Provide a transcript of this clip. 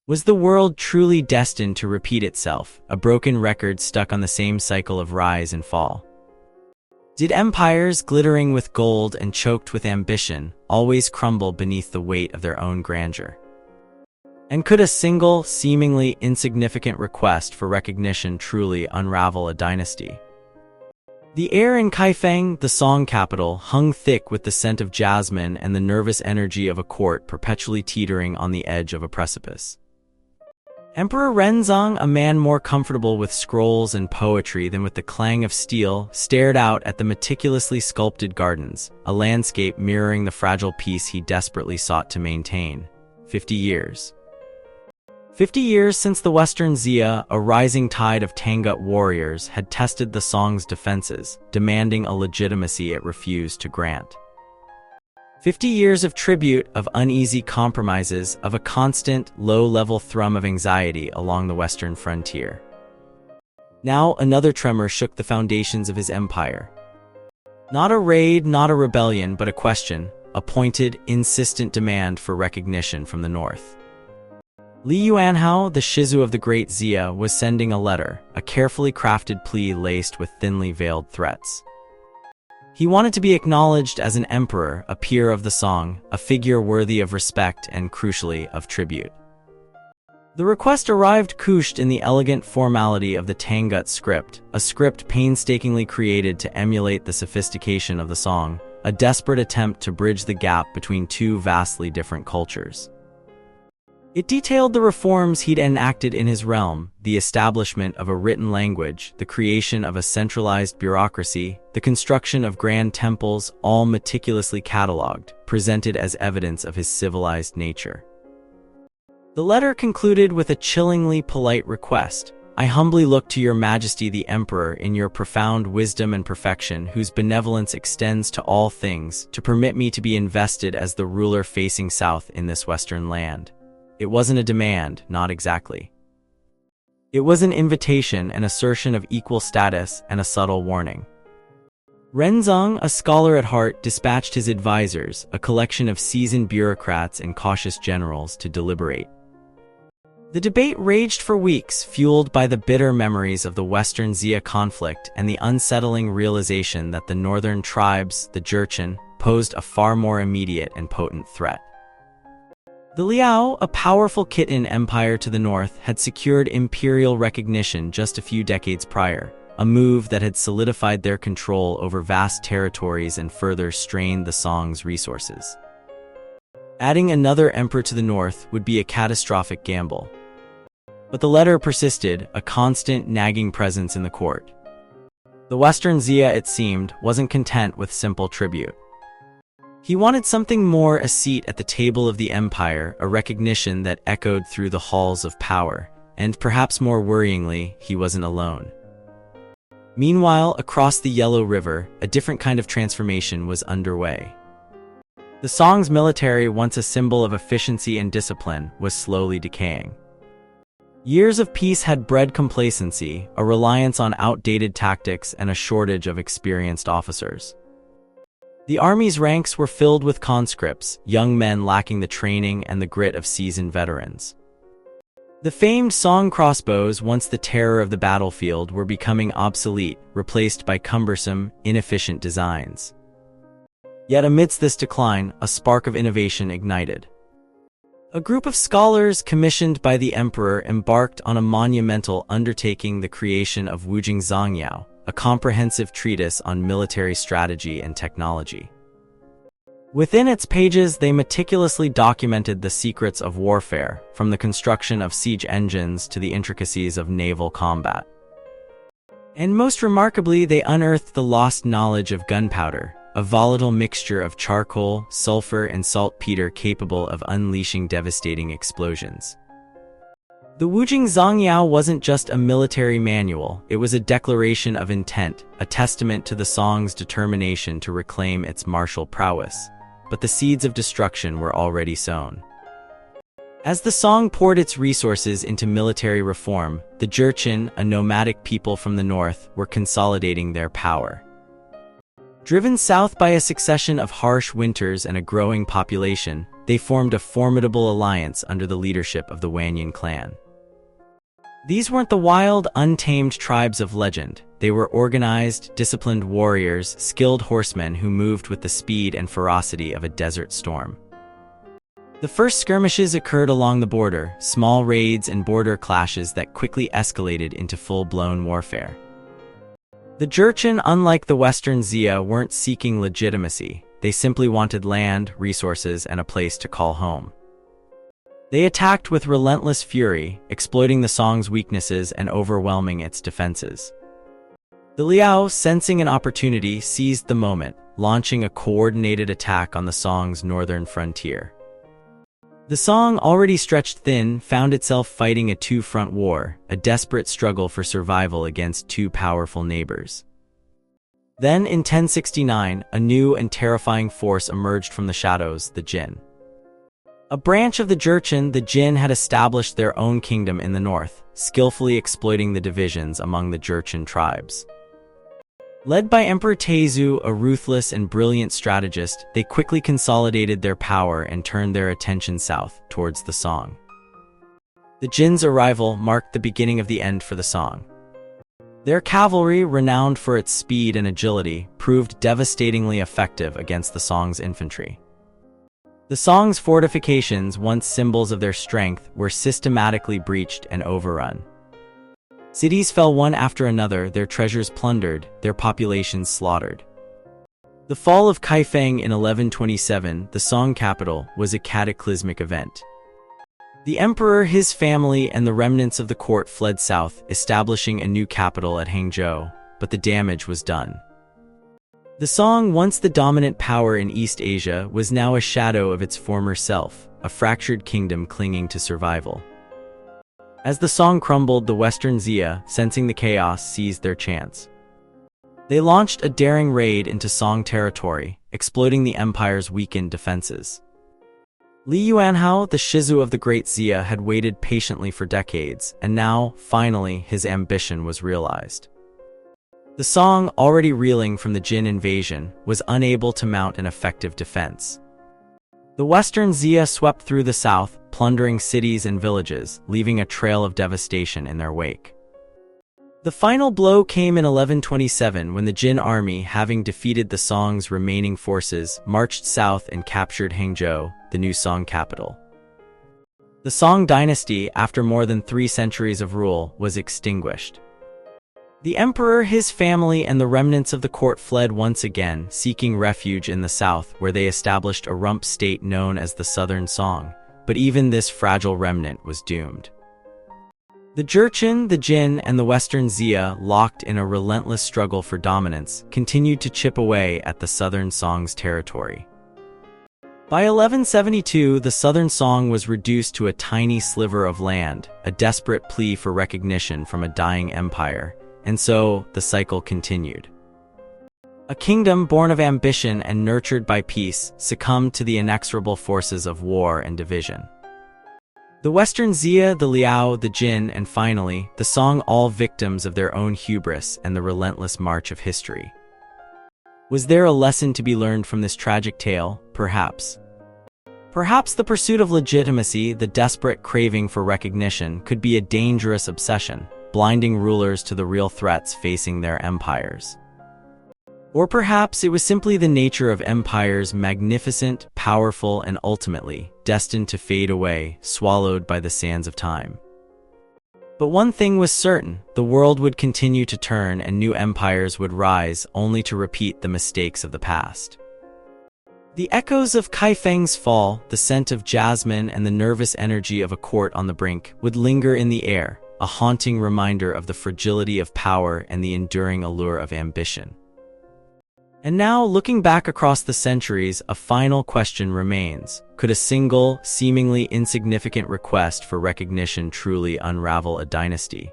Was the world truly destined to repeat itself, a broken record stuck on the same cycle of rise and fall? Did empires glittering with gold and choked with ambition always crumble beneath the weight of their own grandeur? And could a single, seemingly insignificant request for recognition truly unravel a dynasty? The air in Kaifeng, the Song capital, hung thick with the scent of jasmine and the nervous energy of a court perpetually teetering on the edge of a precipice. Emperor Renzong, a man more comfortable with scrolls and poetry than with the clang of steel, stared out at the meticulously sculpted gardens, a landscape mirroring the fragile peace he desperately sought to maintain. 50 years. 50 years since the Western Xia, a rising tide of Tangut warriors, had tested the Song's defenses, demanding a legitimacy it refused to grant. 50 years of tribute, of uneasy compromises, of a constant, low-level thrum of anxiety along the western frontier. Now another tremor shook the foundations of his empire. Not a raid, not a rebellion, but a question, a pointed, insistent demand for recognition from the north. Yuanhao, the Shizu of the Great Xia, was sending a letter, a carefully crafted plea laced with thinly veiled threats. He wanted to be acknowledged as an emperor, a peer of the Song, a figure worthy of respect and, crucially, of tribute. The request arrived couched in the elegant formality of the Tangut script, a script painstakingly created to emulate the sophistication of the Song, a desperate attempt to bridge the gap between two vastly different cultures. It detailed the reforms he'd enacted in his realm, the establishment of a written language, the creation of a centralized bureaucracy, the construction of grand temples, all meticulously catalogued, presented as evidence of his civilized nature. The letter concluded with a chillingly polite request. I humbly look to your majesty the emperor in your profound wisdom and perfection, whose benevolence extends to all things, to permit me to be invested as the ruler facing south in this western land. It wasn't a demand, not exactly. It was an invitation, an assertion of equal status, and a subtle warning. Renzong, a scholar at heart, dispatched his advisors, a collection of seasoned bureaucrats and cautious generals, to deliberate. The debate raged for weeks, fueled by the bitter memories of the Western Xia conflict and the unsettling realization that the northern tribes, the Jurchen, posed a far more immediate and potent threat. The Liao, a powerful Khitan empire to the north, had secured imperial recognition just a few decades prior, a move that had solidified their control over vast territories and further strained the Song's resources. Adding another emperor to the north would be a catastrophic gamble. But the letter persisted, a constant, nagging presence in the court. The Western Xia, it seemed, wasn't content with simple tribute. He wanted something more, a seat at the table of the empire, a recognition that echoed through the halls of power, and perhaps more worryingly, he wasn't alone. Meanwhile, across the Yellow River, a different kind of transformation was underway. The Song's military, once a symbol of efficiency and discipline, was slowly decaying. Years of peace had bred complacency, a reliance on outdated tactics, and a shortage of experienced officers. The army's ranks were filled with conscripts, young men lacking the training and the grit of seasoned veterans. The famed Song crossbows, once the terror of the battlefield, were becoming obsolete, replaced by cumbersome, inefficient designs. Yet amidst this decline, a spark of innovation ignited. A group of scholars commissioned by the emperor embarked on a monumental undertaking, the creation of Wuzhongxiao, a comprehensive treatise on military strategy and technology. Within its pages, they meticulously documented the secrets of warfare, from the construction of siege engines to the intricacies of naval combat. And most remarkably, they unearthed the lost knowledge of gunpowder, a volatile mixture of charcoal, sulfur, and saltpeter capable of unleashing devastating explosions. The Wuzhongxiao wasn't just a military manual, it was a declaration of intent, a testament to the Song's determination to reclaim its martial prowess. But the seeds of destruction were already sown. As the Song poured its resources into military reform, the Jurchen, a nomadic people from the north, were consolidating their power. Driven south by a succession of harsh winters and a growing population, they formed a formidable alliance under the leadership of the Wanyan clan. These weren't the wild, untamed tribes of legend. They were organized, disciplined warriors, skilled horsemen who moved with the speed and ferocity of a desert storm. The first skirmishes occurred along the border, small raids and border clashes that quickly escalated into full-blown warfare. The Jurchen, unlike the Western Xia, weren't seeking legitimacy. They simply wanted land, resources, and a place to call home. They attacked with relentless fury, exploiting the Song's weaknesses and overwhelming its defenses. The Liao, sensing an opportunity, seized the moment, launching a coordinated attack on the Song's northern frontier. The Song, already stretched thin, found itself fighting a two-front war, a desperate struggle for survival against two powerful neighbors. Then, in 1069, a new and terrifying force emerged from the shadows, the Jin. A branch of the Jurchen, the Jin had established their own kingdom in the north, skillfully exploiting the divisions among the Jurchen tribes. Led by Emperor Taizu, a ruthless and brilliant strategist, they quickly consolidated their power and turned their attention south, towards the Song. The Jin's arrival marked the beginning of the end for the Song. Their cavalry, renowned for its speed and agility, proved devastatingly effective against the Song's infantry. The Song's fortifications, once symbols of their strength, were systematically breached and overrun. Cities fell one after another, their treasures plundered, their populations slaughtered. The fall of Kaifeng in 1127, the Song capital, was a cataclysmic event. The emperor, his family, and the remnants of the court fled south, establishing a new capital at Hangzhou, but the damage was done. The Song, once the dominant power in East Asia, was now a shadow of its former self, a fractured kingdom clinging to survival. As the Song crumbled, the Western Xia, sensing the chaos, seized their chance. They launched a daring raid into Song territory, exploiting the empire's weakened defenses. Yuanhao, the Shizu of the Great Xia, had waited patiently for decades, and now, finally, his ambition was realized. The Song, already reeling from the Jin invasion, was unable to mount an effective defense. The Western Xia swept through the south, plundering cities and villages, leaving a trail of devastation in their wake. The final blow came in 1127 when the Jin army, having defeated the Song's remaining forces, marched south and captured Hangzhou, the new Song capital. The Song dynasty, after more than 3 centuries of rule, was extinguished. The emperor, his family, and the remnants of the court fled once again, seeking refuge in the south, where they established a rump state known as the Southern Song, but even this fragile remnant was doomed. The Jurchen, the Jin, and the Western Xia, locked in a relentless struggle for dominance, continued to chip away at the Southern Song's territory. By 1172, the Southern Song was reduced to a tiny sliver of land, a desperate plea for recognition from a dying empire, and so the cycle continued. A kingdom born of ambition and nurtured by peace succumbed to the inexorable forces of war and division. The Western Xia, the Liao, the Jin, and finally, the Song, all victims of their own hubris and the relentless march of history. Was there a lesson to be learned from this tragic tale? Perhaps. Perhaps the pursuit of legitimacy, the desperate craving for recognition, could be a dangerous obsession, blinding rulers to the real threats facing their empires. Or perhaps it was simply the nature of empires, magnificent, powerful, and ultimately destined to fade away, swallowed by the sands of time. But one thing was certain: the world would continue to turn and new empires would rise, only to repeat the mistakes of the past. The echoes of Kaifeng's fall, the scent of jasmine, and the nervous energy of a court on the brink would linger in the air, a haunting reminder of the fragility of power and the enduring allure of ambition. And now, looking back across the centuries, a final question remains. Could a single, seemingly insignificant request for recognition truly unravel a dynasty?